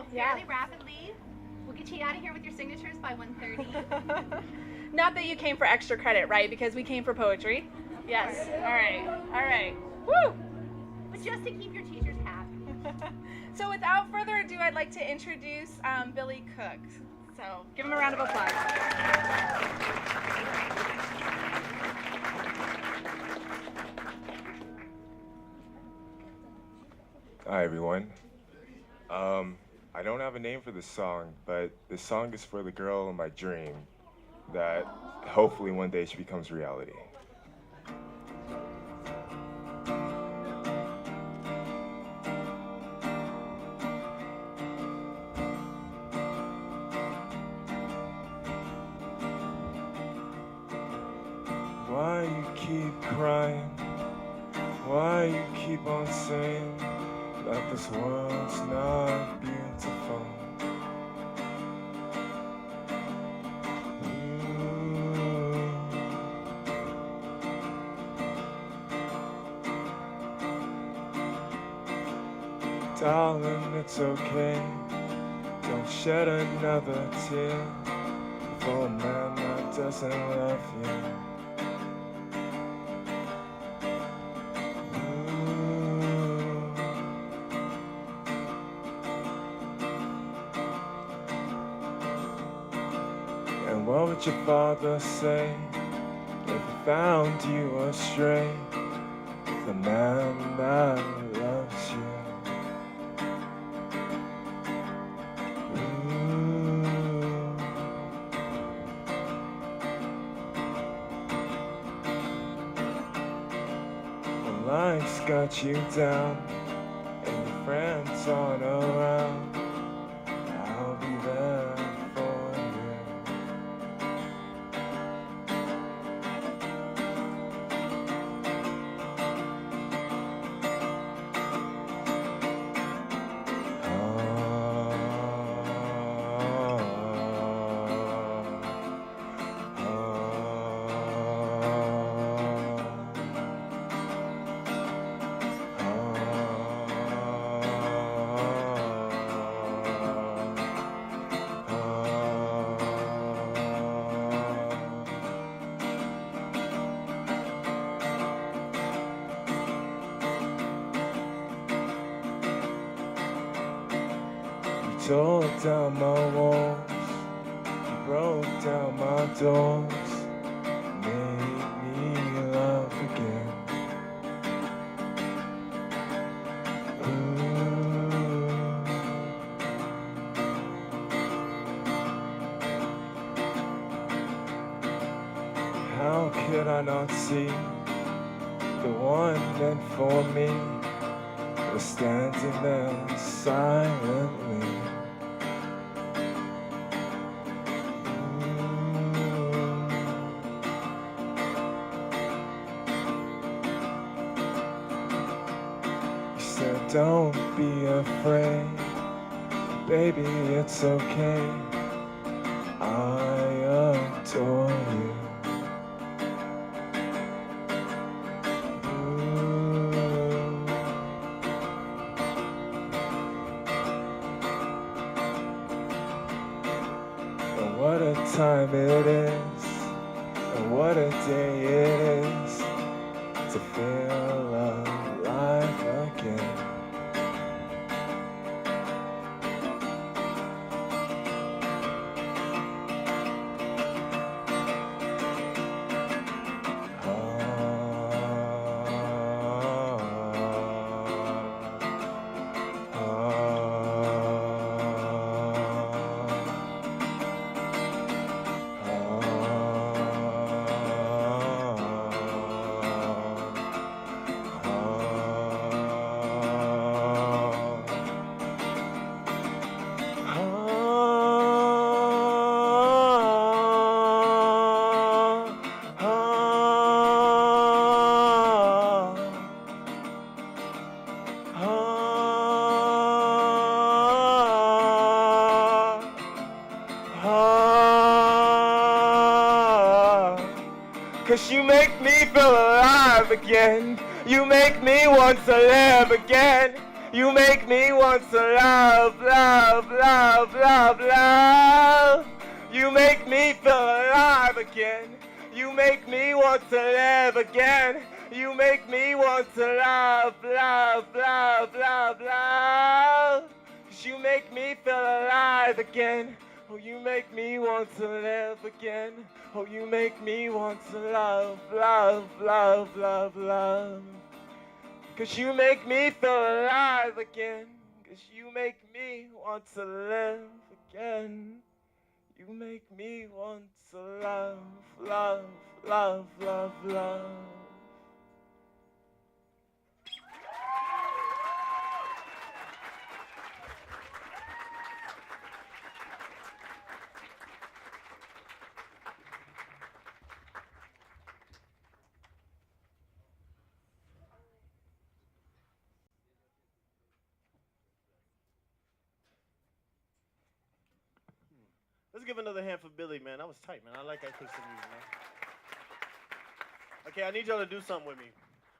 so fairly rapidly. We'll get you out of here with your signatures by 1:30. Not that you came for extra credit, right? Because we came for poetry. Yes. All right. All right. Woo! But just to keep your teachers happy. So without further ado, I'd like to introduce Billy Cook. So give him a round of applause. Hi everyone. I don't have a name for this song, but this song is for the girl in my dream that hopefully one day she becomes reality. Why you keep crying? Why you keep on saying that this world's not beautiful? Darling, it's okay. Don't shed another tear for a man that doesn't love you. And what would your father say if he found you astray with a man that loves you? Life's got you down and your friends aren't around. I'll be there for you. You tore down my walls, you broke down my doors, made me love again. How could I not see the one meant for me was standing there silently? You said, don't be afraid, baby, it's okay. I adore you. And what a time it is, and what a day it is to feel alive again. Cause you make me feel alive again. You make me want to live again. You make me want to love, love, love, love, love. You make me feel alive again. You make me want to live again. You make me want to love, love, love, love, love. 'Cause you make me feel alive again. Oh, you make me want to live again. Oh, you make me want to love, love, love, love, love. 'Cause you make me feel alive again. 'Cause you make me want to live again. You make me want to love, love, love, love, love. Let's give another hand for Billy, man. That was tight, man. I like that quick music, man. Okay, I need y'all to do something with me.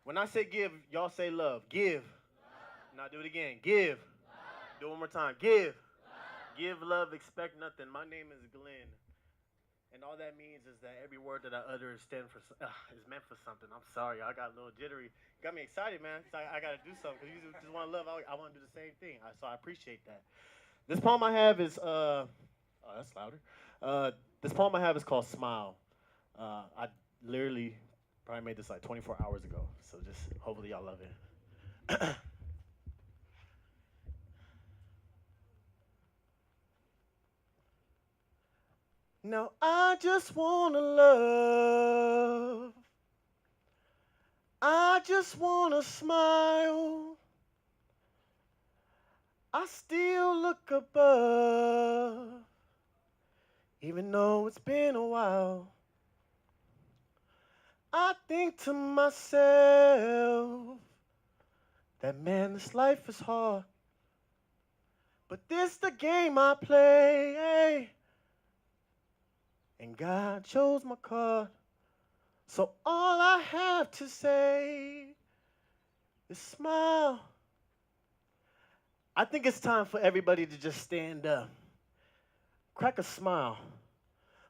When I say give, y'all say love. Give. Now do it again. Give. Do it one more time. Give. Give love, expect nothing. My name is Glenn. And all that means is that every word that I utter is meant for something. I'm sorry, I got a little jittery. Got me excited, man. So I got to do something. Because you just want to love. I want to do the same thing. So I appreciate that. This poem I have is, oh, that's louder. This poem I have is called Smile. I literally probably made this like 24 hours ago. So just hopefully y'all love it. Now I just wanna love. I just wanna smile. I still look above, even though it's been a while. I think to myself that man, this life is hard, but this the game I play. And God chose my card. So all I have to say is smile. I think it's time for everybody to just stand up. Crack a smile.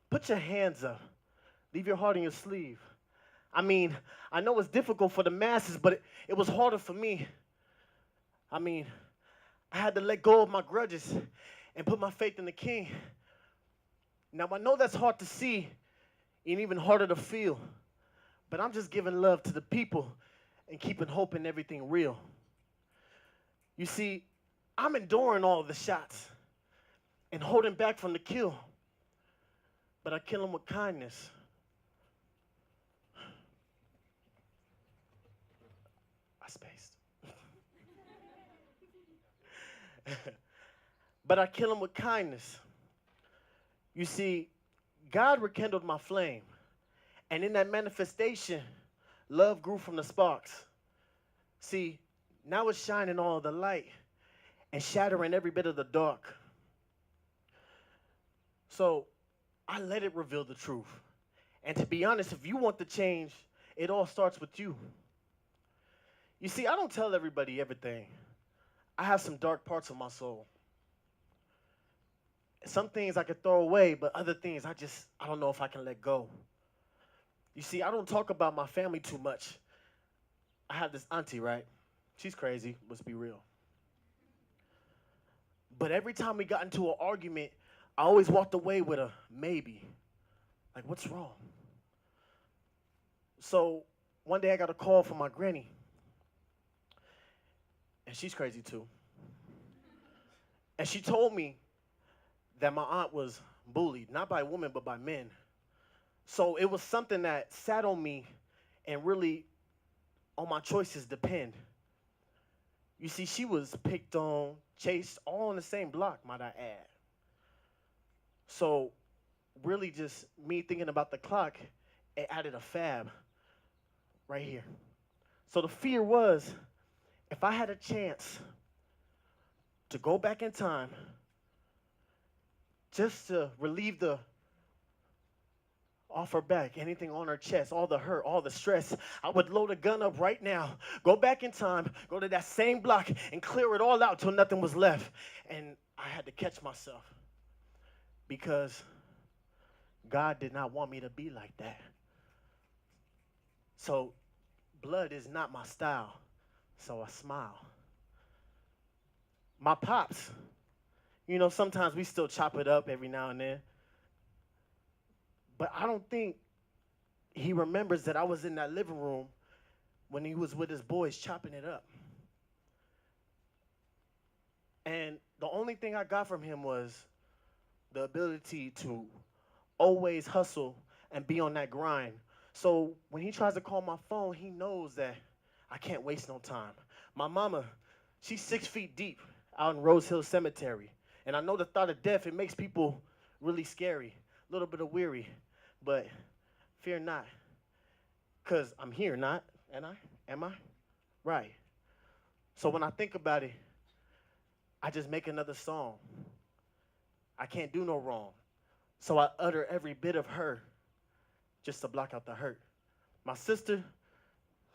Put your hands up. Leave your heart in your sleeve. I mean, I know it's difficult for the masses, but it was harder for me. I mean, I had to let go of my grudges and put my faith in the King. Now, I know that's hard to see and even harder to feel, but I'm just giving love to the people and keeping hope in everything real. You see, I'm enduring all of the shots and holding back from the kill, but I kill them with kindness. I spaced. But I kill them with kindness. You see, God rekindled my flame, and in that manifestation, love grew from the sparks. See, now it's shining all the light and shattering every bit of the dark. So I let it reveal the truth. And to be honest, if you want the change, it all starts with you. You see, I don't tell everybody everything. I have some dark parts of my soul. Some things I could throw away, but other things I don't know if I can let go. You see, I don't talk about my family too much. I have this auntie, right? She's crazy, let's be real. But every time we got into an argument, I always walked away with a maybe. Like, what's wrong? So one day I got a call from my granny. And she's crazy too. And she told me that my aunt was bullied, not by women, but by men. So it was something that sat on me and really on my choices depend. You see, she was picked on, chased, all on the same block, might I add. So really just me thinking about the clock, it added a fab right here. So the fear was, if I had a chance to go back in time, just to relieve the, off her back, anything on her chest, all the hurt, all the stress. I would load a gun up right now, go back in time, go to that same block, and clear it all out till nothing was left. And I had to catch myself because God did not want me to be like that. So blood is not my style, so I smile. My pops, you know, sometimes we still chop it up every now and then. But I don't think he remembers that I was in that living room when he was with his boys chopping it up. And the only thing I got from him was the ability to always hustle and be on that grind. So when he tries to call my phone, he knows that I can't waste no time. My mama, she's 6 feet deep out in Rose Hill Cemetery. And I know the thought of death, it makes people really scary, a little bit of weary. But fear not, because I'm here, not, and am I? Right. So when I think about it, I just make another song. I can't do no wrong. So I utter every bit of her just to block out the hurt. My sister,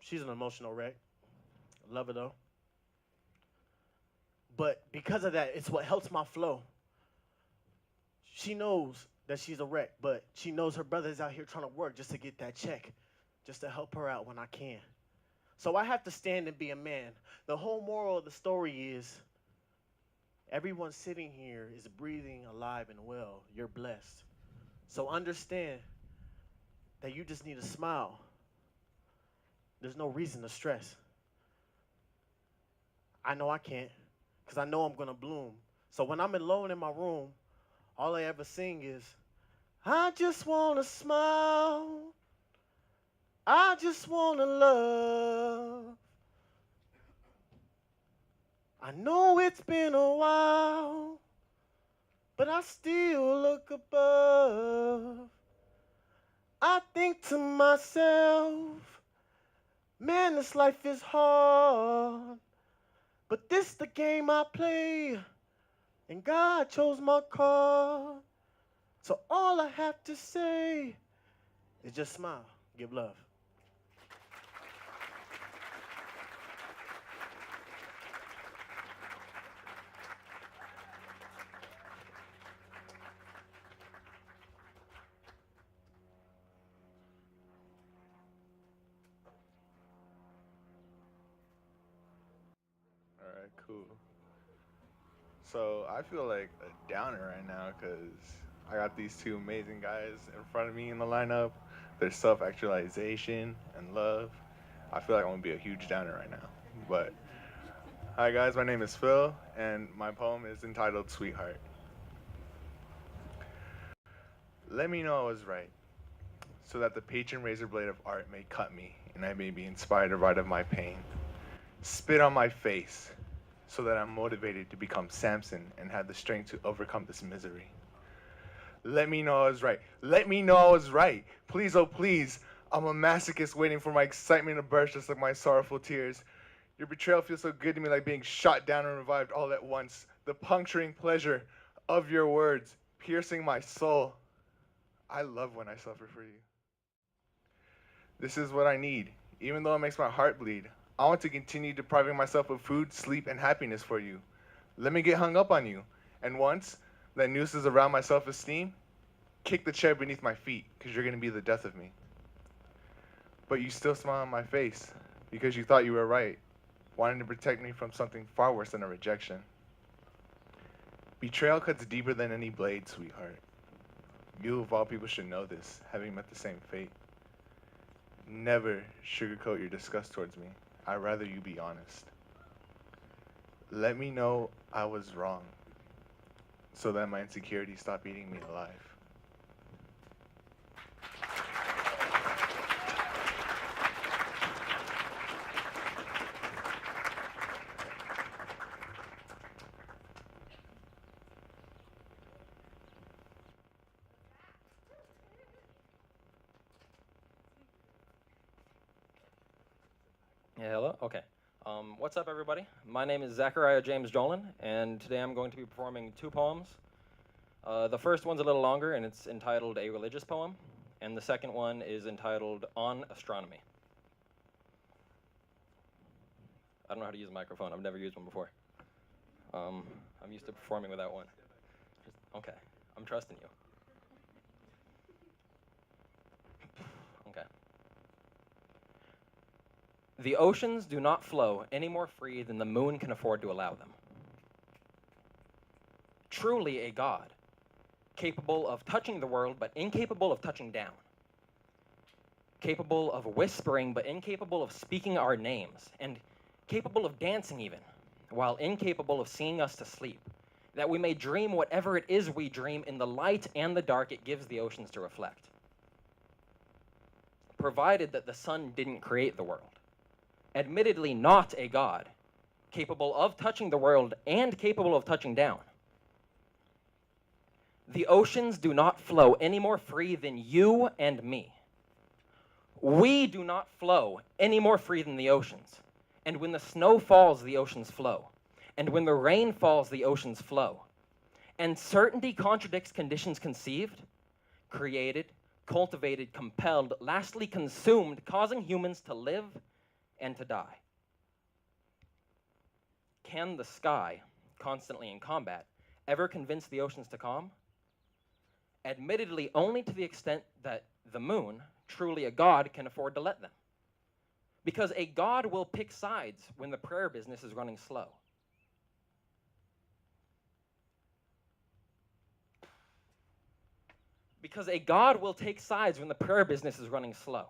she's an emotional wreck. Love her though. But because of that, it's what helps my flow. She knows that she's a wreck, but she knows her brother's out here trying to work just to get that check, just to help her out when I can. So I have to stand and be a man. The whole moral of the story is everyone sitting here is breathing, alive, and well. You're blessed. So understand that you just need to smile. There's no reason to stress. I know I can't, because I know I'm going to bloom. So when I'm alone in my room, all I ever sing is, I just want to smile. I just want to love. I know it's been a while, but I still look above. I think to myself, man, this life is hard, but this the game I play. And God chose my card. So all I have to say is just smile, give love. All right, cool. So I feel like a downer right now because I got these two amazing guys in front of me in the lineup. Their self-actualization and love. I feel like I'm gonna be a huge downer right now. But hi guys, my name is Phil, and my poem is entitled "Sweetheart." Let me know I was right, so that the patron razor blade of art may cut me, and I may be inspired to write of my pain. Spit on my face, so that I'm motivated to become Samson and have the strength to overcome this misery. Let me know I was right. Let me know I was right. Please, oh please, I'm a masochist waiting for my excitement to burst just like my sorrowful tears. Your betrayal feels so good to me, like being shot down and revived all at once. The puncturing pleasure of your words, piercing my soul. I love when I suffer for you. This is what I need, even though it makes my heart bleed. I want to continue depriving myself of food, sleep, and happiness for you. Let me get hung up on you. And once that noose is around my self-esteem, kick the chair beneath my feet, because you're going to be the death of me. But you still smile on my face, because you thought you were right, wanting to protect me from something far worse than a rejection. Betrayal cuts deeper than any blade, sweetheart. You of all people should know this, having met the same fate. Never sugarcoat your disgust towards me. I'd rather you be honest. Let me know I was wrong, so that my insecurities stop eating me alive. Yeah, hello? Okay. What's up, everybody? My name is Zachariah James Jolin, and today I'm going to be performing two poems. The first one's a little longer, and it's entitled A Religious Poem. and the second one is entitled On Astronomy. I don't know how to use a microphone. I've never used one before. I'm used to performing without one. Okay, I'm trusting you. Okay. The oceans do not flow any more free than the moon can afford to allow them. Truly a God, capable of touching the world but incapable of touching down. Capable of whispering but incapable of speaking our names, and capable of dancing even, while incapable of seeing us to sleep, that we may dream whatever it is we dream in the light and the dark it gives the oceans to reflect. Provided that the sun didn't create the world. Admittedly not a God, capable of touching the world and capable of touching down. The oceans do not flow any more free than you and me. We do not flow any more free than the oceans. And when the snow falls, the oceans flow. And when the rain falls, the oceans flow. And certainty contradicts conditions conceived, created, cultivated, compelled, lastly consumed, causing humans to live and to die. Can the sky, constantly in combat, ever convince the oceans to calm? Admittedly only to the extent that the moon, truly a God, can afford to let them. Because a God will pick sides when the prayer business is running slow. Because a God will take sides when the prayer business is running slow.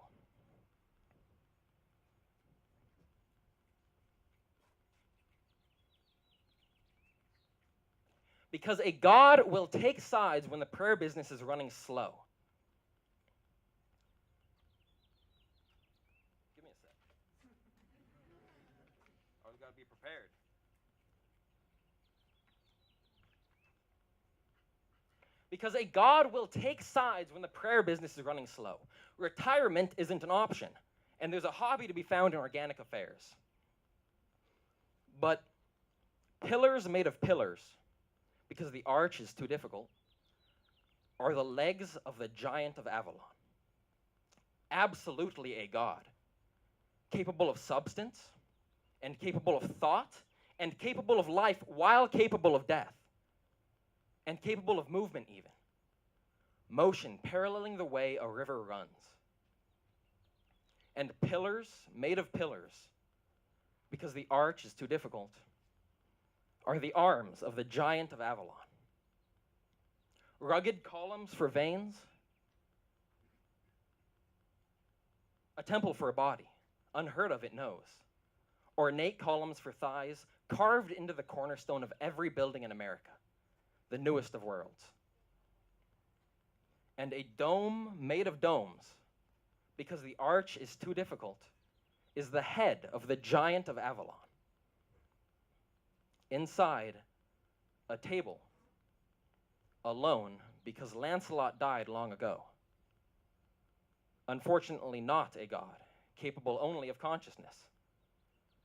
Because a God will take sides when the prayer business is running slow. Give me a sec. Always got to be prepared. Because a God will take sides when the prayer business is running slow. Retirement isn't an option, and there's a hobby to be found in organic affairs. But pillars made of pillars, because the arch is too difficult, are the legs of the giant of Avalon. Absolutely a God, capable of substance, and capable of thought, and capable of life while capable of death, and capable of movement even. Motion paralleling the way a river runs. And pillars made of pillars, because the arch is too difficult, are the arms of the giant of Avalon. Rugged columns for veins, a temple for a body, unheard of it knows. Ornate columns for thighs, carved into the cornerstone of every building in America, the newest of worlds. And a dome made of domes, because the arch is too difficult, is the head of the giant of Avalon. Inside, a table, alone, because Lancelot died long ago. Unfortunately not a God, capable only of consciousness.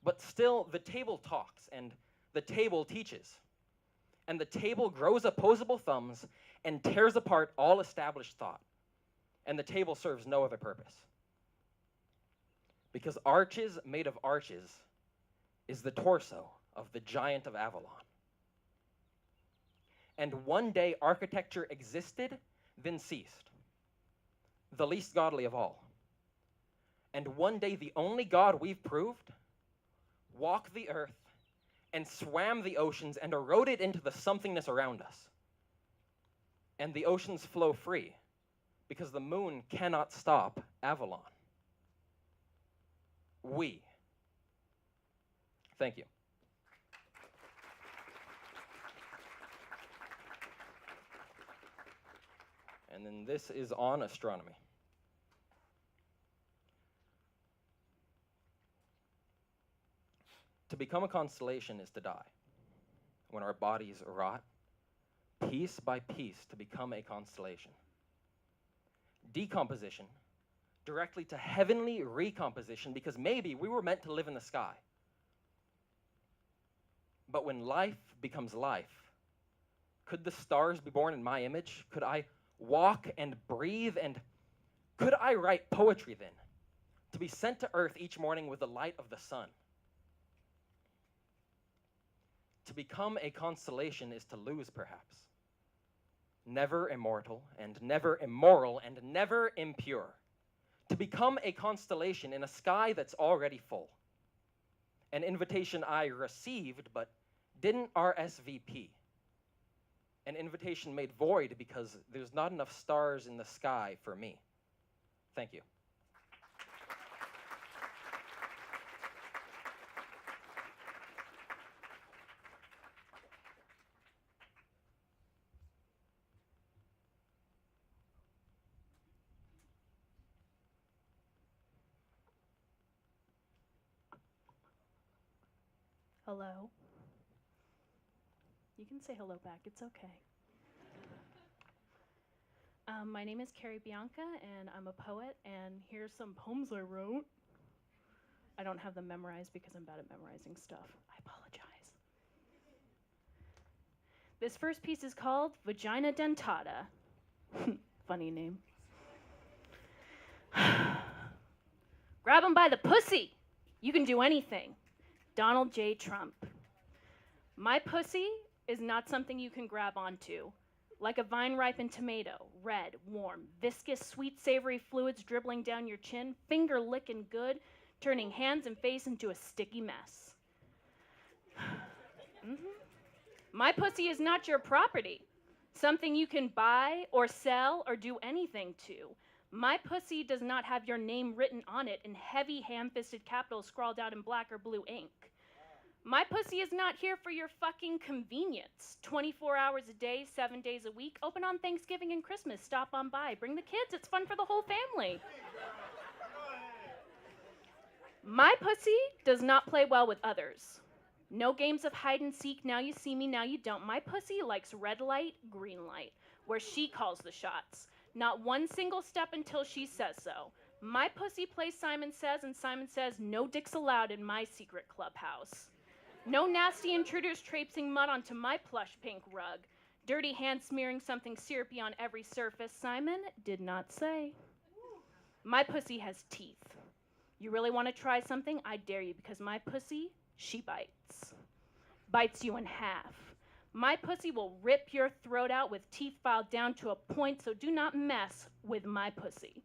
But still, the table talks, and the table teaches. And the table grows opposable thumbs and tears apart all established thought. And the table serves no other purpose. Because arches made of arches is the torso of the giant of Avalon. And one day architecture existed, then ceased. The least godly of all. And one day the only God we've proved walked the earth and swam the oceans and eroded into the somethingness around us. And the oceans flow free because the moon cannot stop Avalon. We. Thank you. And then this is on astronomy. To become a constellation is to die. When our bodies rot, piece by piece to become a constellation. Decomposition, directly to heavenly recomposition, because maybe we were meant to live in the sky. But when life becomes life, could the stars be born in my image? Could I walk and breathe and Could I write poetry then, to be sent to earth each morning with the light of the sun? To become a constellation is to lose, perhaps. Never immortal, and never immoral, and never impure. To become a constellation in a sky that's already full. An invitation I received, but didn't RSVP. An invitation made void because there's not enough stars in the sky for me. Thank you. Hello. You can say hello back, it's okay. My name is Carrie Bianca, and I'm a poet, and here's some poems I wrote. I don't have them memorized because I'm bad at memorizing stuff. I apologize. This first piece is called Vagina Dentata. Funny name. Grab 'em by the pussy. You can do anything. Donald J. Trump. My pussy is not something you can grab onto. Like a vine-ripened tomato, red, warm, viscous, sweet, savory fluids dribbling down your chin, finger-licking good, turning hands and face into a sticky mess. My pussy is not your property, something you can buy or sell or do anything to. My pussy does not have your name written on it in heavy ham-fisted capitals scrawled out in black or blue ink. My pussy is not here for your fucking convenience. 24 hours a day, 7 days a week, open on Thanksgiving and Christmas, stop on by, bring the kids, it's fun for the whole family. My pussy does not play well with others. No games of hide and seek, now you see me, now you don't. My pussy likes red light, green light, where she calls the shots. Not one single step until she says so. My pussy plays Simon Says, and Simon says, no dicks allowed in my secret clubhouse. No nasty intruders traipsing mud onto my plush pink rug. Dirty hands smearing something syrupy on every surface. Simon did not say. My pussy has teeth. You really want to try something? I dare you, because my pussy, she bites. Bites you in half. My pussy will rip your throat out with teeth filed down to a point, so do not mess with my pussy.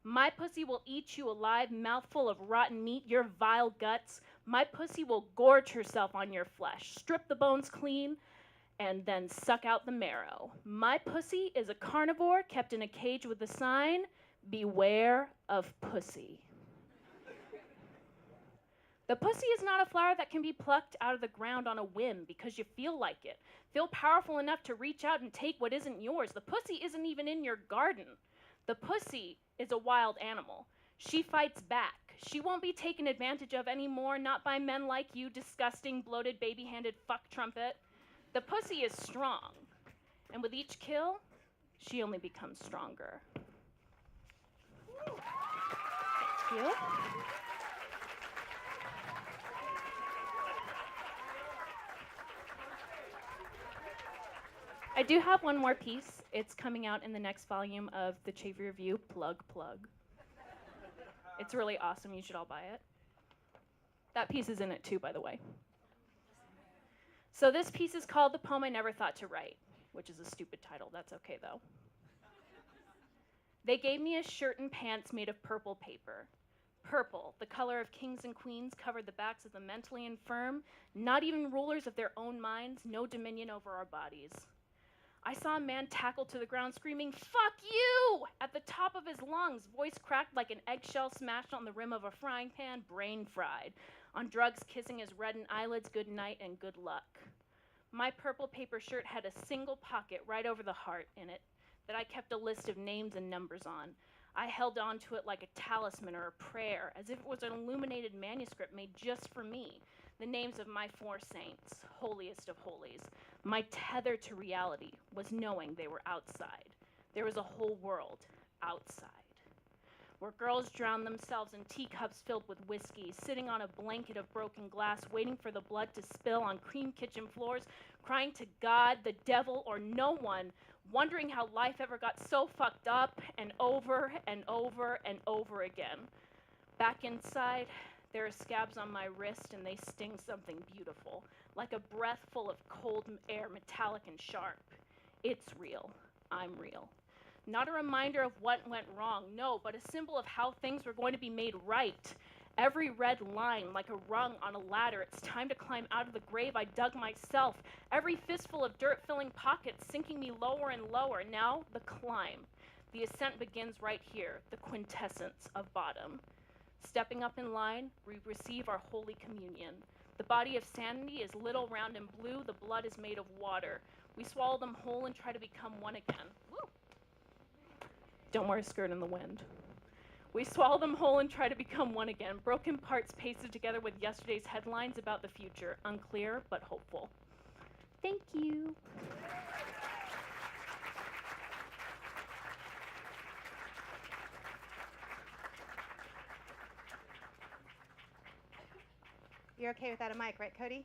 My pussy will eat you alive, mouthful of rotten meat, your vile guts. My pussy will gorge herself on your flesh, strip the bones clean, and then suck out the marrow. My pussy is a carnivore kept in a cage with a sign, beware of pussy. The pussy is not a flower that can be plucked out of the ground on a whim because you feel like it. Feel powerful enough to reach out and take what isn't yours. The pussy isn't even in your garden. The pussy is a wild animal. She fights back. She won't be taken advantage of anymore, not by men like you, disgusting, bloated, baby-handed fuck trumpet. The pussy is strong. And with each kill, she only becomes stronger. Thank you. I do have one more piece. It's coming out in the next volume of the Chaffey Review, plug. It's really awesome, you should all buy it. That piece is in it too, by the way. So this piece is called The Poem I Never Thought to Write, which is a stupid title, that's okay though. They gave me a shirt and pants made of purple paper. Purple, the color of kings and queens, covered the backs of the mentally infirm, not even rulers of their own minds, no dominion over our bodies. I saw a man tackled to the ground screaming, "Fuck you!" at the top of his lungs, voice cracked like an eggshell smashed on the rim of a frying pan, brain fried. On drugs, kissing his reddened eyelids, good night and good luck. My purple paper shirt had a single pocket right over the heart in it that I kept a list of names and numbers on. I held on to it like a talisman or a prayer, as if it was an illuminated manuscript made just for me. The names of my 4 saints, holiest of holies. My tether to reality was knowing they were outside. There was a whole world outside, where girls drown themselves in teacups filled with whiskey, sitting on a blanket of broken glass, waiting for the blood to spill on cream kitchen floors, crying to God, the devil, or no one, wondering how life ever got so fucked up, and over and over and over again. Back inside, there are scabs on my wrist, and they sting something beautiful, like a breath full of cold air, metallic and sharp. It's real. I'm real. Not a reminder of what went wrong, no, but a symbol of how things were going to be made right. Every red line, like a rung on a ladder, it's time to climb out of the grave I dug myself. Every fistful of dirt filling pockets, sinking me lower and lower. Now, the climb. The ascent begins right here, the quintessence of bottom. Stepping up in line, we receive our Holy Communion. The body of sanity is little, round, and blue. The blood is made of water. We swallow them whole and try to become one again. Woo. Don't wear a skirt in the wind. We swallow them whole and try to become one again. Broken parts pasted together with yesterday's headlines about the future. Unclear, but hopeful. Thank you. You're okay without a mic, right, Cody?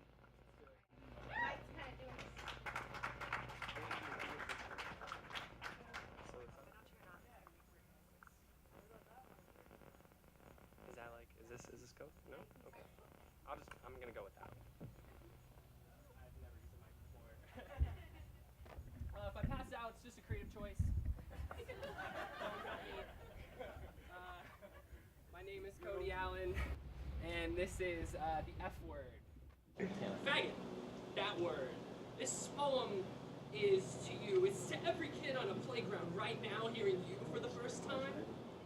Is that like, is this go? No? Okay. I'm gonna go with that. I've never used a mic before. If I pass out, it's just a creative choice. My name is Cody Allen, and this is the F word. Faggot. That word. This poem is to you. It's to every kid on a playground right now hearing you for the first time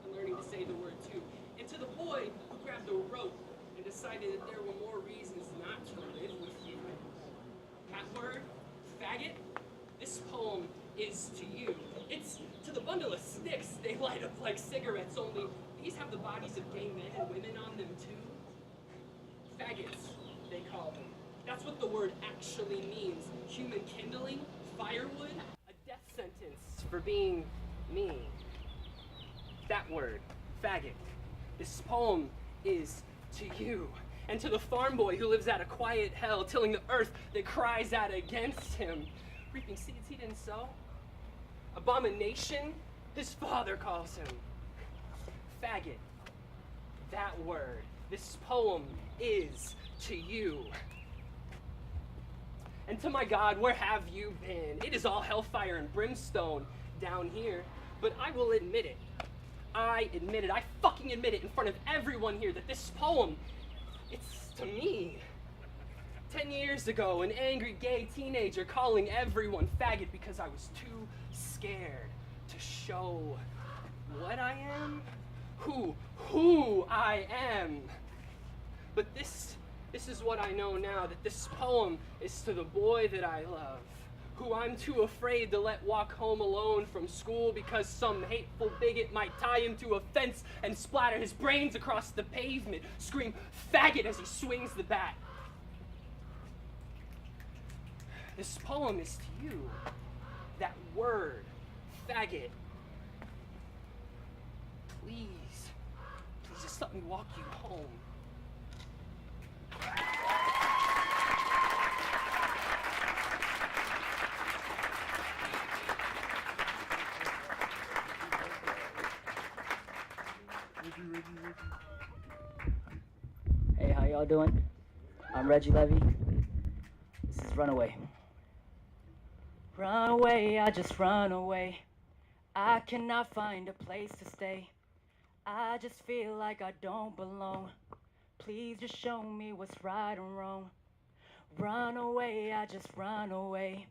and learning to say the word too. And to the boy who grabbed a rope and decided that there were more reasons not to live with you. That word, faggot, this poem is to you. It's to the bundle of sticks they light up like cigarettes, only these have the bodies of gay men and women on them too. Faggots, they call them. That's what the word actually means. Human kindling, firewood, a death sentence for being me. That word, faggot. This poem is to you. And to the farm boy who lives at a quiet hell, tilling the earth that cries out against him, reaping seeds he didn't sow. Abomination, his father calls him. Faggot. That word. This poem is to you. And to my God, where have you been? It is all hellfire and brimstone down here, but I will admit it. I fucking admit it in front of everyone here that this poem, it's to me. 10 years ago, an angry gay teenager calling everyone faggot because I was too scared to show what I am, who I am. But this is what I know now, that this poem is to the boy that I love, who I'm too afraid to let walk home alone from school because some hateful bigot might tie him to a fence and splatter his brains across the pavement, scream faggot as he swings the bat. This poem is to you, that word, faggot. Please just let me walk you home. Hey, how y'all doing? I'm Reggie Levy. This is Runaway. Run away, I just run away. I cannot find a place to stay. I just feel like I don't belong. Please just show me what's right and wrong. Run away, I just run away.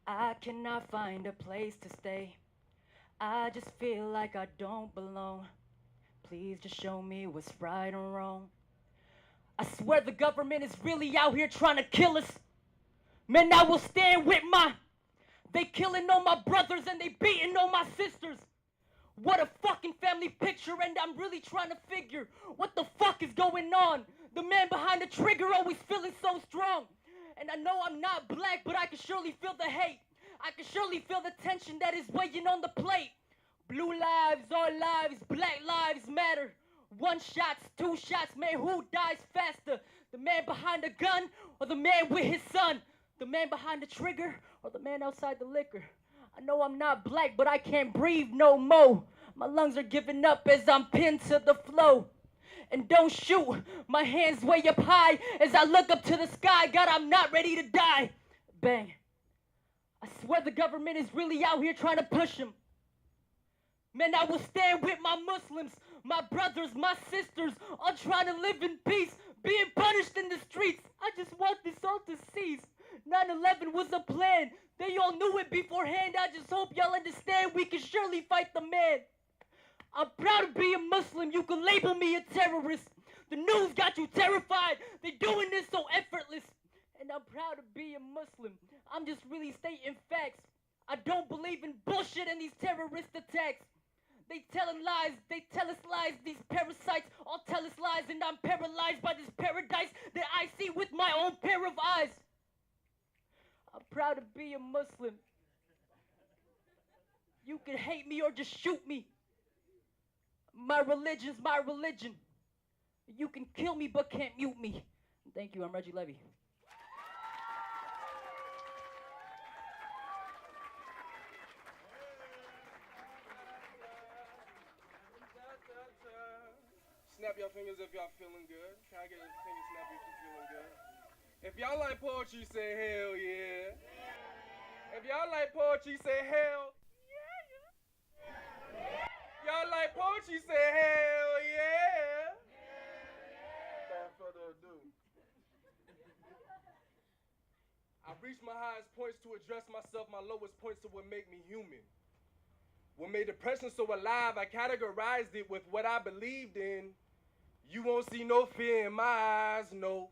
I cannot find a place to stay. I just feel like I don't belong. Please just show me what's right and wrong. I swear the government is really out here trying to kill us. Man, I will stand with my... They killing all my brothers and they beating all my sisters. What a fucking family picture, and I'm really trying to figure what the fuck is going on. The man behind the trigger always feeling so strong. And I know I'm not black, but I can surely feel the hate. I can surely feel the tension that is weighing on the plate. Blue lives, all lives, black lives matter. 1 shots, 2 shots, man, who dies faster? The man behind the gun or the man with his son? The man behind the trigger or the man outside the liquor? I know I'm not black, but I can't breathe no more. My lungs are giving up as I'm pinned to the floor. And don't shoot, my hands way up high as I look up to the sky. God, I'm not ready to die. Bang. I swear the government is really out here trying to push him. Man, I will stand with my Muslims, my brothers, my sisters, all trying to live in peace, being punished in the streets. I just want this all to cease. 9/11 was a plan. They all knew it beforehand. I just hope y'all understand we can surely fight the man. I'm proud to be a Muslim. You can label me a terrorist. The news got you terrified. They doing this so effortless. And I'm proud to be a Muslim. I'm just really stating facts. I don't believe in bullshit and these terrorist attacks. They telling lies, they tell us lies, these parasites all tell us lies, and I'm paralyzed by this paradise that I see with my own pair of eyes. I'm proud to be a Muslim. You can hate me or just shoot me. My religion's my religion. You can kill me but can't mute me. Thank you, I'm Reggie Levy. Snap your fingers if y'all feeling good. Can I get a finger snap if you feeling good? If y'all like poetry, say hell yeah. If y'all like poetry, say hell yeah. Y'all like poetry, say hell yeah. Without further ado. I reached my highest points to address myself, my lowest points to what make me human. What made depression so alive, I categorized it with what I believed in. You won't see no fear in my eyes, no.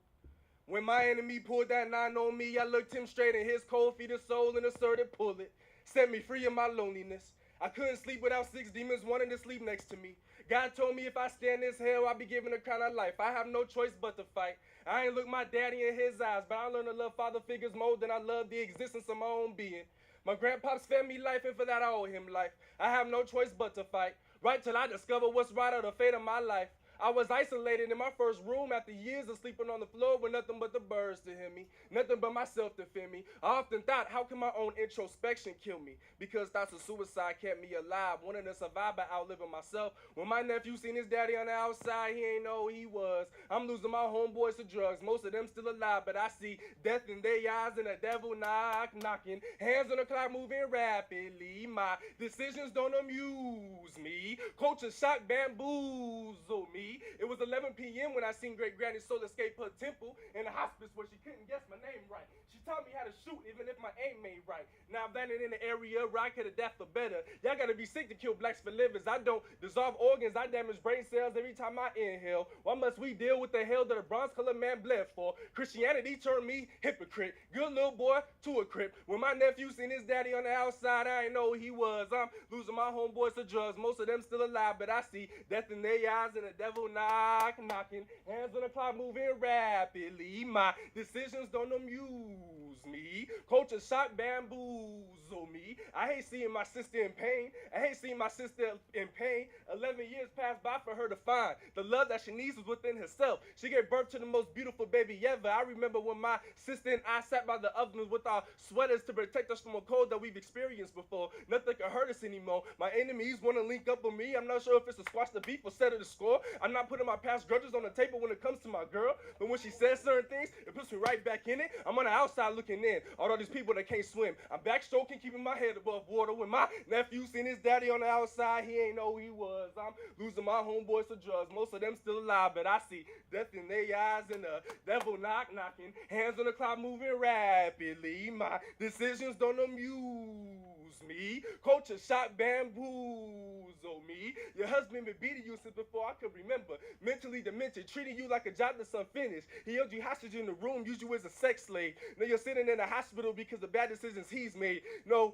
When my enemy pulled that 9 on me, I looked him straight in his cold feet of soul and asserted, pull it. Set me free of my loneliness. I couldn't sleep without 6 demons wanting to sleep next to me. God told me if I stand this hell, I'll be given a kind of life. I have no choice but to fight. I ain't look my daddy in his eyes, but I learned to love father figures more than I love the existence of my own being. My grandpops fed me life, and for that I owe him life. I have no choice but to fight, right till I discover what's right or the fate of my life. I was isolated in my first room after years of sleeping on the floor with nothing but the birds to hear me, nothing but myself to fear me. I often thought, how can my own introspection kill me? Because thoughts of suicide kept me alive, wanting to survive by outliving myself. When my nephew seen his daddy on the outside, he ain't know who he was. I'm losing my homeboys to drugs, most of them still alive, but I see death in their eyes and the devil knocking. Hands on the clock moving rapidly. My decisions don't amuse me. Culture shock bamboozle me. It was 11 p.m. when I seen Great Granny soul escape her temple in a hospice where she couldn't guess my name right. She taught me how to shoot even if my aim ain't right. Now I've landed in the area where I could adapt for better. Y'all gotta be sick to kill blacks for livers. I don't dissolve organs, I damage brain cells every time I inhale. Why must we deal with the hell that a bronze colored man bled for? Christianity turned me hypocrite. Good little boy to a crip. When my nephew seen his daddy on the outside, I ain't know who he was. I'm losing my homeboys to drugs, most of them still alive, but I see death in their eyes and the devil knocking. Hands on the clock moving rapidly. My decisions don't amuse me. Culture shock bamboozle me. I hate seeing my sister in pain. I hate seeing my sister in pain. 11 years passed by for her to find the love that she needs was within herself. She gave birth to the most beautiful baby ever. I remember when my sister and I sat by the oven with our sweaters to protect us from a cold that we've experienced before. Nothing can hurt us anymore. My enemies want to link up with me. I'm not sure if it's to squash the beef or settle the score. I'm not putting my past grudges on the table when it comes to my girl, but when she says certain things, it puts me right back in it. I'm on the outside looking in. All these people that can't swim, I'm backstroking, keeping my head above water. When my nephew seen his daddy on the outside, he ain't know who he was. I'm losing my homeboys to drugs, most of them still alive, but I see death in their eyes and the devil knocking. Hands on the clock moving rapidly. My decisions don't amuse me. Culture shock bamboozle me. Your husband been beating you since before I could remember. Mentally demented, treating you like a job that's unfinished. He held you hostage in the room, used you as a sex slave. Now you're sitting in a hospital because of bad decisions he's made. No,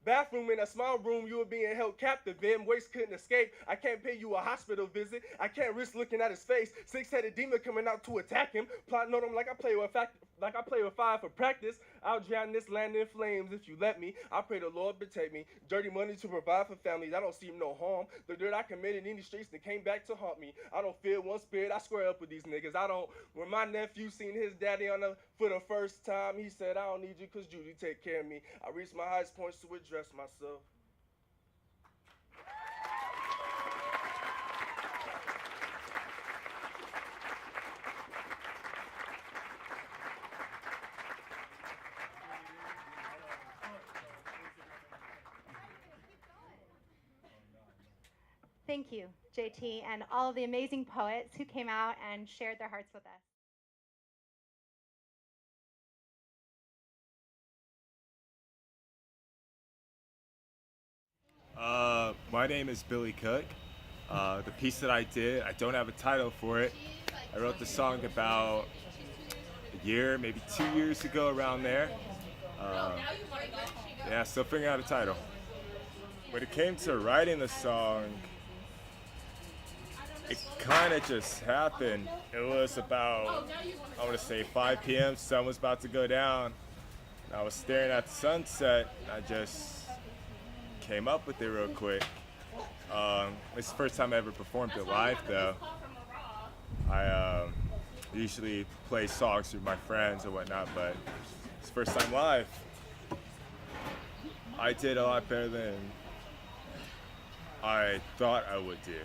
bathroom in a small room you were being held captive in. Waste couldn't escape. I can't pay you a hospital visit. I can't risk looking at his face. 6-headed demon coming out to attack him. Plotting on him like I play with like I play with fire for practice. I'll drown this land in flames if you let me. I pray the Lord protect me. Dirty money to provide for families. I don't see no harm. The dirt I committed in these streets that came back to haunt me. I don't fear one spirit. I square up with these niggas. I don't. When my nephew seen his daddy for the first time, he said, I don't need you because Judy take care of me. I reached my highest points to address myself. Thank you, JT, and all of the amazing poets who came out and shared their hearts with us. My name is Billy Cook. The piece that I did, I don't have a title for it. I wrote the song about a year, maybe 2 years ago, around there. Yeah, still figuring out a title. When it came to writing the song, it kind of just happened. It was about, I want to say 5 p.m., sun was about to go down. I was staring at the sunset, and I just came up with it real quick. It's the first time I ever performed it live, though. I usually play songs with my friends or whatnot, but it's the first time live. I did a lot better than I thought I would do.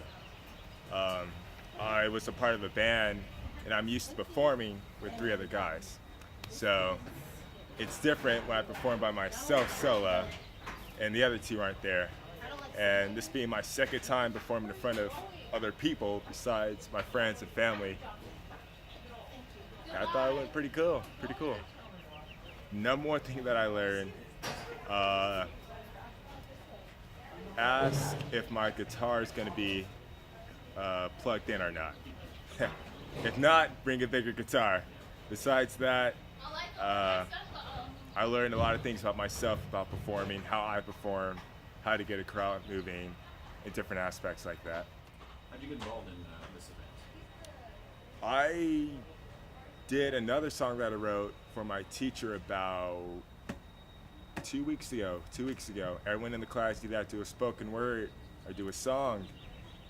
I was a part of a band, and I'm used to performing with 3 other guys. So it's different when I perform by myself solo, and the other 2 aren't there. And this being my second time performing in front of other people besides my friends and family, I thought it went pretty cool, Number one thing that I learned, ask if my guitar is gonna be plugged in or not. If not, bring a bigger guitar. Besides that, I learned a lot of things about myself, about performing, how I perform, how to get a crowd moving, and different aspects like that. How'd you get involved in this event? I did another song that I wrote for my teacher about 2 weeks ago. I went in the class, either do a spoken word or do a song.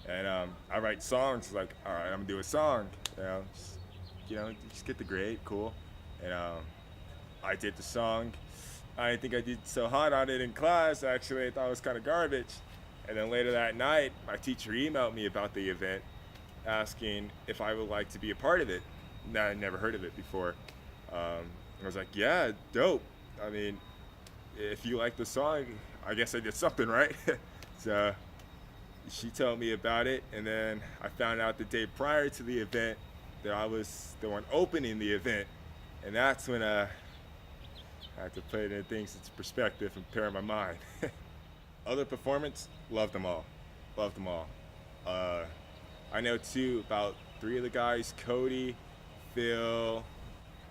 And I write songs like, all right, I'm gonna do a song. Just get the grade, cool. And I did the song. I didn't think I did so hot on it in class, actually. I thought it was kind of garbage. And then later that night, my teacher emailed me about the event, asking if I would like to be a part of it. Now, I'd never heard of it before. I was like, yeah, dope. I mean, if you like the song, I guess I did something right. So she told me about it, and then I found out the day prior to the event that I was the one opening the event, and that's when I had to put in things into perspective and prepare my mind. Other performance, loved them all. I know too about 3 of the guys, Cody, Phil,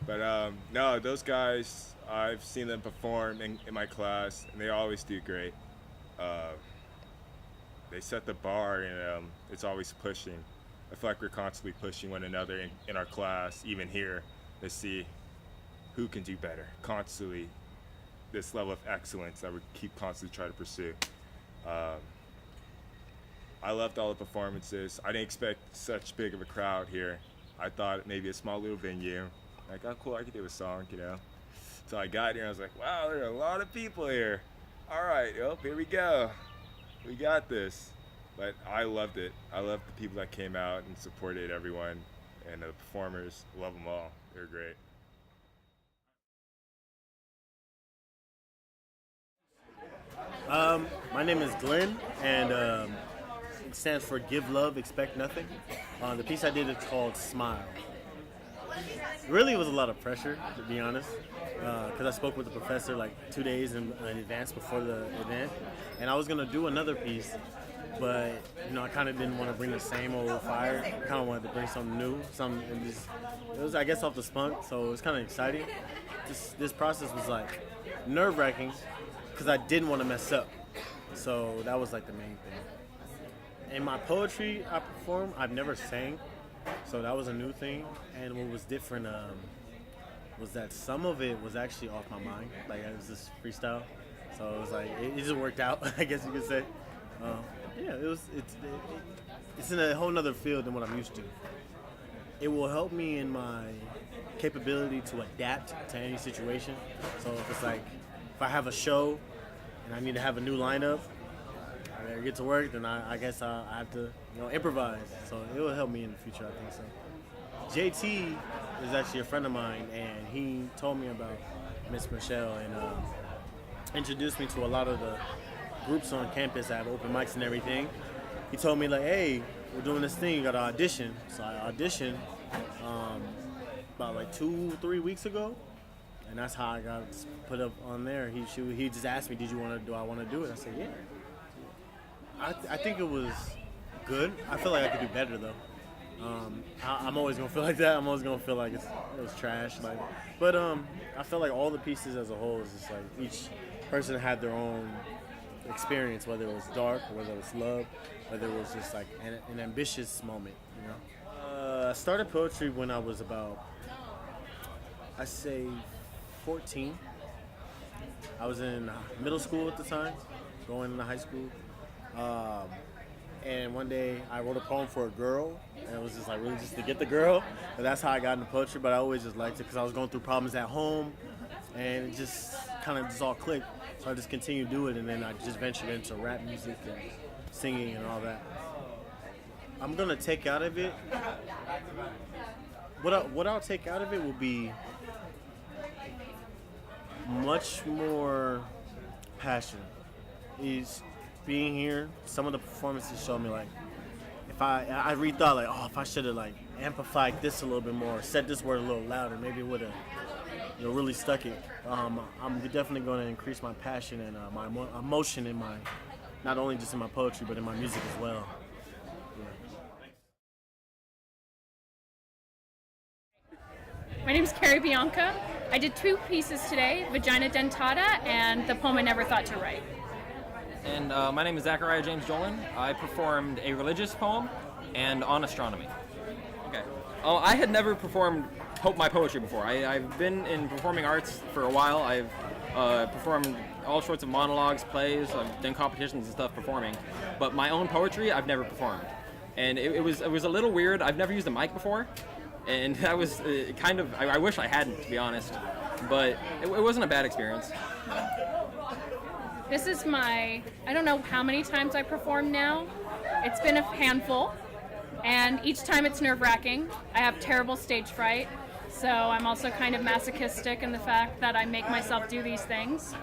but no, those guys, I've seen them perform in my class, and they always do great. They set the bar, and it's always pushing. I feel like we're constantly pushing one another in our class, even here, to see who can do better. Constantly, this level of excellence that we keep constantly trying to pursue. I loved all the performances. I didn't expect such big of a crowd here. I thought maybe a small little venue. Like, oh cool, I could do a song, So I got here and I was like, wow, there are a lot of people here. All right, here we go. We got this. But I loved it. I loved the people that came out and supported everyone, and the performers. Love them all. They're great. My name is Glenn, and it stands for Give Love, Expect Nothing. The piece I did is called Smile. Really, it was a lot of pressure, to be honest, because I spoke with the professor like 2 days in advance before the event, and I was gonna do another piece, but I kind of didn't want to bring the same old fire. I kind of wanted to bring something new, it was, I guess, off the spunk, so it was kind of exciting. This process was like nerve-wracking because I didn't want to mess up, so that was like the main thing. In my poetry I perform, I've never sang, so that was a new thing. And what was different, was that some of it was actually off my mind. Like, it was just freestyle. So it was like, it just worked out, I guess you could say. Yeah, it's in a whole nother field than what I'm used to. It will help me in my capability to adapt to any situation. So if it's like, if I have a show and I need to have a new lineup, I gotta get to work, then I guess I have to, improvise. So it will help me in the future, I think so. JT is actually a friend of mine, and he told me about Miss Michelle and introduced me to a lot of the groups on campus that have open mics and everything. He told me, like, hey, we're doing this thing, you gotta audition. So I auditioned about like 2-3 weeks ago, and that's how I got put up on there. He just asked me, do I want to do it? I said, yeah. I think it was good. I feel like I could do better though. I'm always gonna feel like that. I'm always gonna feel like it was trash. But I feel like all the pieces as a whole is just like each person had their own experience, whether it was dark, whether it was love, whether it was just like an ambitious moment. I started poetry when I was about, I say, 14. I was in middle school at the time, going into high school. And one day I wrote a poem for a girl, and it was just like really just to get the girl. And that's how I got into poetry, but I always just liked it because I was going through problems at home, and it just kind of just all clicked. So I just continued to do it, and then I just ventured into rap music and singing and all that. I'm gonna take out of it, what I'll take out of it will be much more passion. Is being here, some of the performances showed me like, if I rethought like, if I should have like amplified this a little bit more, said this word a little louder, maybe it would have really stuck it. I'm definitely going to increase my passion and my emotion in my, not only just in my poetry, but in my music as well. My name is Carrie Bianca. I did 2 pieces today, Vagina Dentata and the poem I never thought to write. And my name is Zachariah James Jolin. I performed a religious poem and on astronomy. Okay. I had never performed my poetry before. I've been in performing arts for a while. I've performed all sorts of monologues, plays. I've done competitions and stuff performing. But my own poetry, I've never performed. And it was a little weird. I've never used a mic before. And that was kind of, I wish I hadn't, to be honest. But it wasn't a bad experience. This is I don't know how many times I performed now. It's been a handful, and each time it's nerve-wracking. I have terrible stage fright, so I'm also kind of masochistic in the fact that I make myself do these things.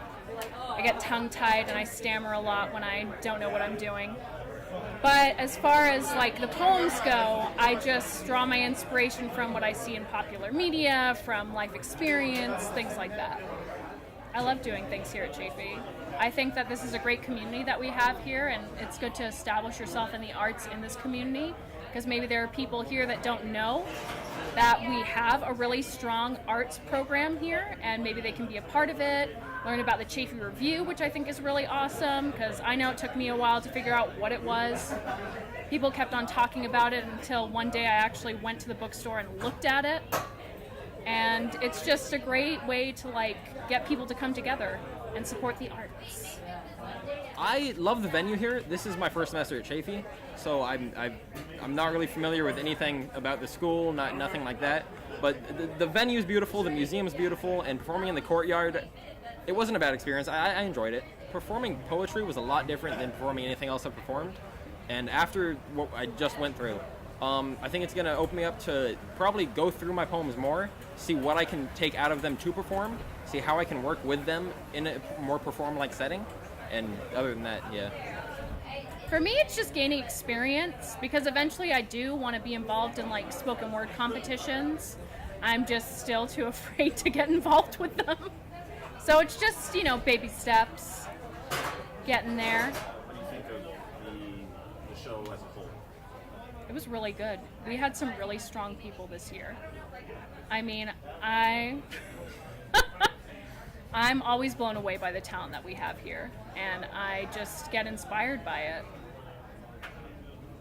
I get tongue-tied and I stammer a lot when I don't know what I'm doing. But as far as like the poems go, I just draw my inspiration from what I see in popular media, from life experience, things like that. I love doing things here at Chaffey. I think that this is a great community that we have here, and it's good to establish yourself in the arts in this community, because maybe there are people here that don't know that we have a really strong arts program here, and maybe they can be a part of it, learn about the Chaffey Review, which I think is really awesome, because I know it took me a while to figure out what it was. People kept on talking about it until one day I actually went to the bookstore and looked at it. And it's just a great way to like get people to come together and support the arts. I love the venue here. This is my first semester at Chaffey, so I'm not really familiar with anything about the school, nothing like that. But the venue is beautiful, the museum is beautiful, and performing in the courtyard, it wasn't a bad experience. I enjoyed it. Performing poetry was a lot different than performing anything else I've performed. And after what I just went through, I think it's going to open me up to probably go through my poems more, see what I can take out of them to perform, see how I can work with them in a more perform-like setting, and other than that, yeah. For me, it's just gaining experience, because eventually I do want to be involved in like spoken word competitions. I'm just still too afraid to get involved with them. So it's just, baby steps, getting there. What do you think of the show as a whole? It was really good. We had some really strong people this year. I mean, I'm always blown away by the talent that we have here, and I just get inspired by it.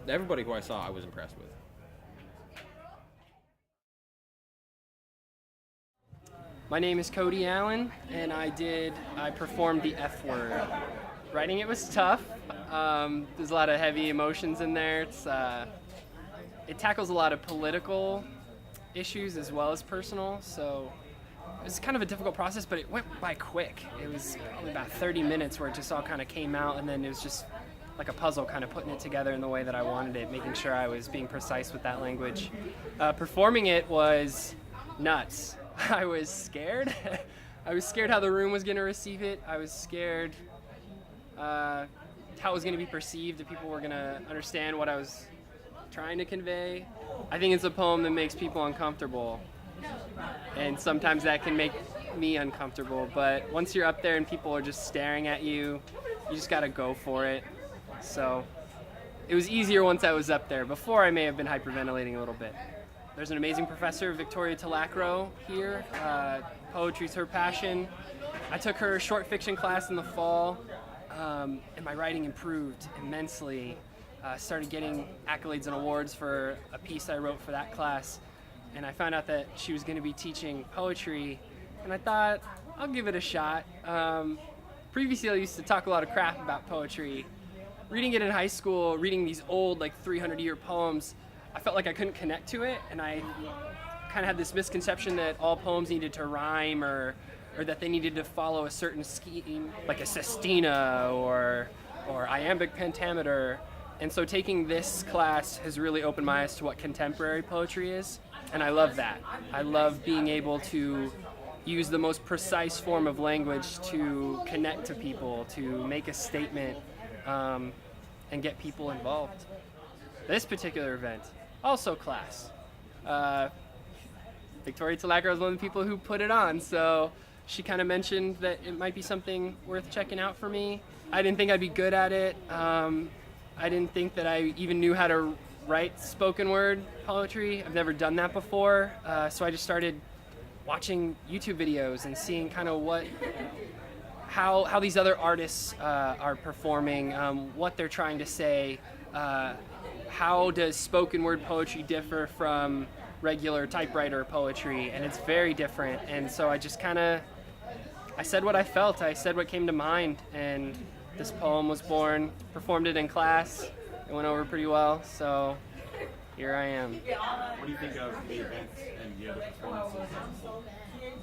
Everybody who I saw, I was impressed with. My name is Cody Allen, and I performed the F word. Writing it was tough. There's a lot of heavy emotions in there. It tackles a lot of political issues as well as personal, so it was kind of a difficult process, but it went by quick. It was probably about 30 minutes where it just all kind of came out, and then it was just like a puzzle, kind of putting it together in the way that I wanted it, making sure I was being precise with that language. Performing it was nuts. I was scared. I was scared how the room was going to receive it. I was scared how it was going to be perceived, if people were going to understand what I was trying to convey. I think it's a poem that makes people uncomfortable, and sometimes that can make me uncomfortable, but once you're up there and people are just staring at you, you just got to go for it. So it was easier once I was up there. Before, I may have been hyperventilating a little bit. There's an amazing professor, Victoria Talacro, here. Poetry's her passion. I took her short fiction class in the fall, and my writing improved immensely. Started getting accolades and awards for a piece I wrote for that class, and I found out that she was going to be teaching poetry, and I thought, I'll give it a shot. Previously, I used to talk a lot of crap about poetry. Reading it in high school, reading these old, like 300-year poems, I felt like I couldn't connect to it, and I kind of had this misconception that all poems needed to rhyme or that they needed to follow a certain scheme, like a sestina or iambic pentameter. And so taking this class has really opened my eyes to what contemporary poetry is, and I love that. I love being able to use the most precise form of language to connect to people, to make a statement, and get people involved. This particular event, also class. Victoria Talacro is one of the people who put it on, so she kind of mentioned that it might be something worth checking out for me. I didn't think I'd be good at it. I didn't think that I even knew how to write spoken word poetry. I've never done that before, so I just started watching YouTube videos and seeing kind of how these other artists are performing, what they're trying to say. How does spoken word poetry differ from regular typewriter poetry? And it's very different. And so I just I said what I felt. I said what came to mind. And this poem was born, performed it in class. It went over pretty well. So here I am. What do you think of the events and the other performances?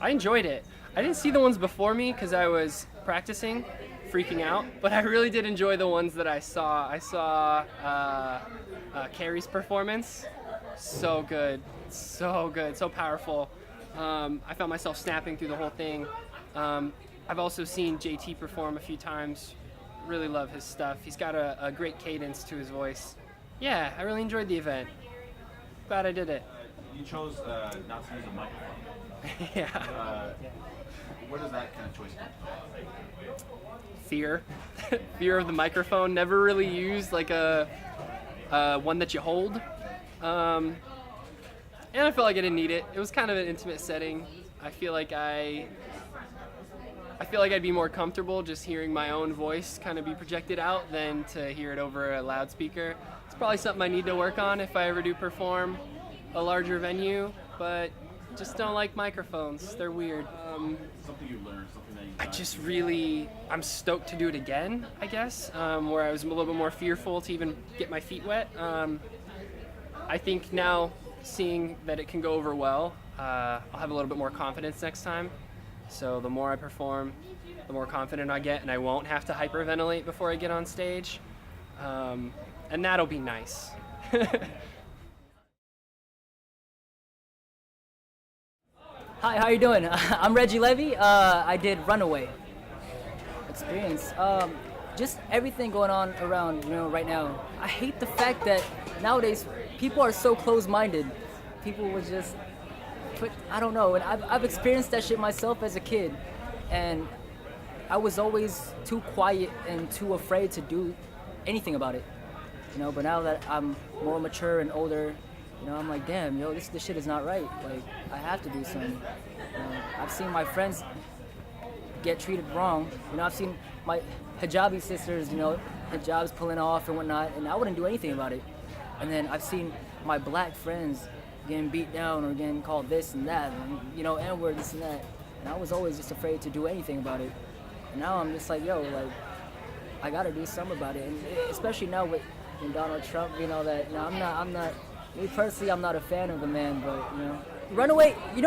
I enjoyed it. I didn't see the ones before me because I was practicing, freaking out, but I really did enjoy the ones that I saw. I saw Carrie's performance. So good, so powerful. I found myself snapping through the whole thing. I've also seen JT perform a few times. Really love his stuff. He's got a great cadence to his voice. Yeah, I really enjoyed the event. Glad I did it. You chose not to use a microphone. Yeah. Where does that kind of choice come from? Fear. Fear of the microphone. Never really used like a one that you hold. And I felt like I didn't need it. It was kind of an intimate setting. I feel like I'd be more comfortable just hearing my own voice kind of be projected out than to hear it over a loudspeaker. It's probably something I need to work on if I ever do perform a larger venue, but just don't like microphones. They're weird. Something you learned, something that you I'm stoked to do it again, I guess, where I was a little bit more fearful to even get my feet wet. I think now, seeing that it can go over well, I'll have a little bit more confidence next time. So the more I perform, the more confident I get, and I won't have to hyperventilate before I get on stage. And that'll be nice. Hi, how you doing? I'm Reggie Levy. I did Runaway experience. Just everything going on around, right now. I hate the fact that nowadays people are so close-minded. People would just I don't know, and I've experienced that shit myself as a kid, and I was always too quiet and too afraid to do anything about it, but now that I'm more mature and older, I'm like, damn, this shit is not right. Like, I have to do something. I've seen my friends get treated wrong. I've seen my hijabi sisters, hijabs pulling off and whatnot, and I wouldn't do anything about it. And then I've seen my black friends getting beat down or getting called this and that, and N-word, this and that. and I was always just afraid to do anything about it. And now I'm just like, yo, like, I gotta do something about it. And especially now with Donald Trump, you know, that, you know, I'm not, me personally, I'm not a fan of the man, but, you know.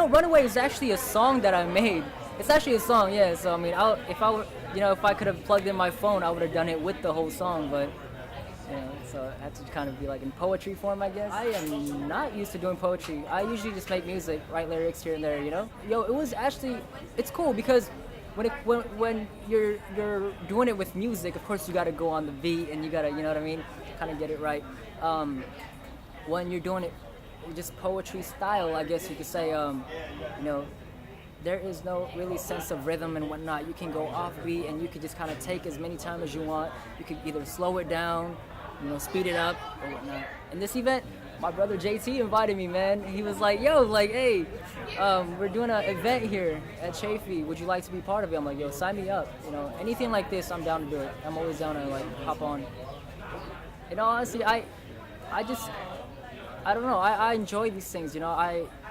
Runaway is actually a song that I made. It's actually a song, yeah, so I mean, if I could have plugged in my phone, I would have done it with the whole song, but, you know, so it had to kind of be like in poetry form, I guess. I am not used to doing poetry. I usually just make music, write lyrics here and there, you know? Yo, it was actually, it's cool because when you're doing it with music, of course you gotta go on the beat and you gotta, you know what I mean, kind of get it right. When you're doing it just poetry style, I guess you could say, you know, there is no really sense of rhythm and whatnot. You can go off beat and you can just kind of take as many time as you want. You could either slow it down, you know, speed it up or whatnot. In this event, my brother JT invited me, man. He was like, yo, like, hey, we're doing an event here at Chaffey. Would you like to be part of it? I'm like, yo, sign me up. You know, anything like this, I'm down to do it. I'm always down to, like, hop on. In all honesty, I don't know. I enjoy these things, you know.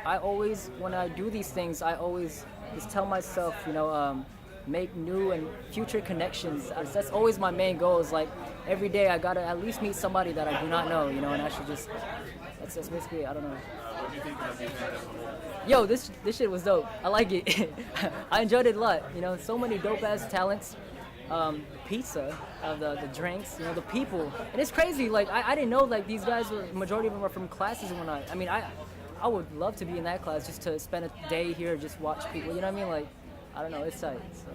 I always, when I do these things, I always just tell myself, you know, make new and future connections. That's always my main goal, is like every day I gotta at least meet somebody that I do not know, you know, and I should just, that's basically, I don't know. What do you think about the event as a whole? Yo, this shit was dope. I like it. I enjoyed it a lot, you know, so many dope-ass talents. Pizza, the drinks, you know, the people. And it's crazy, like, I didn't know, like, these guys, majority of them are from classes and whatnot. I mean, I would love to be in that class just to spend a day here, just watch people, you know what I mean? Like, I don't know, it's tight, so,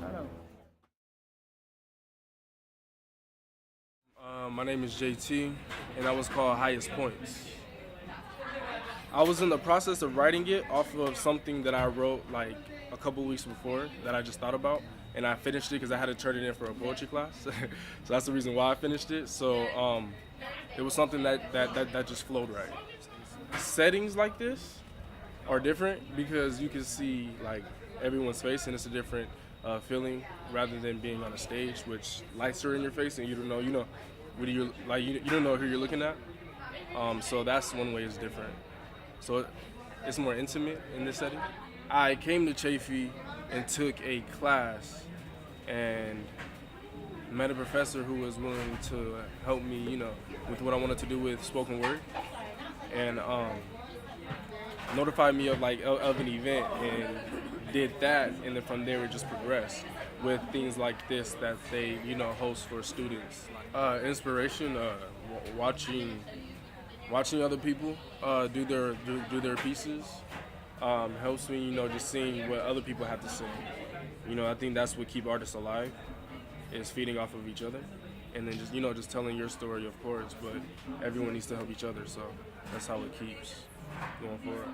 I don't know. My name is JT, and that was called Highest Points. I was in the process of writing it off of something that I wrote, like, a couple weeks before that I just thought about. And I finished it because I had to turn it in for a poetry class. So that's the reason why I finished it. So it was something that just flowed right. Settings like this are different because you can see like everyone's face, and it's a different feeling rather than being on a stage, which lights are in your face and you don't know, you don't know who you're looking at. So that's one way it's different. So it's more intimate in this setting. I came to Chaffey and took a class and met a professor who was willing to help me, you know, with what I wanted to do with spoken word, and notified me of an event, and did that, and then from there it just progressed with things like this that they, you know, host for students. Inspiration, watching other people do their pieces. Helps me, you know, just seeing what other people have to say. You know, I think that's what keeps artists alive, is feeding off of each other. And then just, you know, just telling your story, of course, but everyone needs to help each other, so that's how it keeps going forward.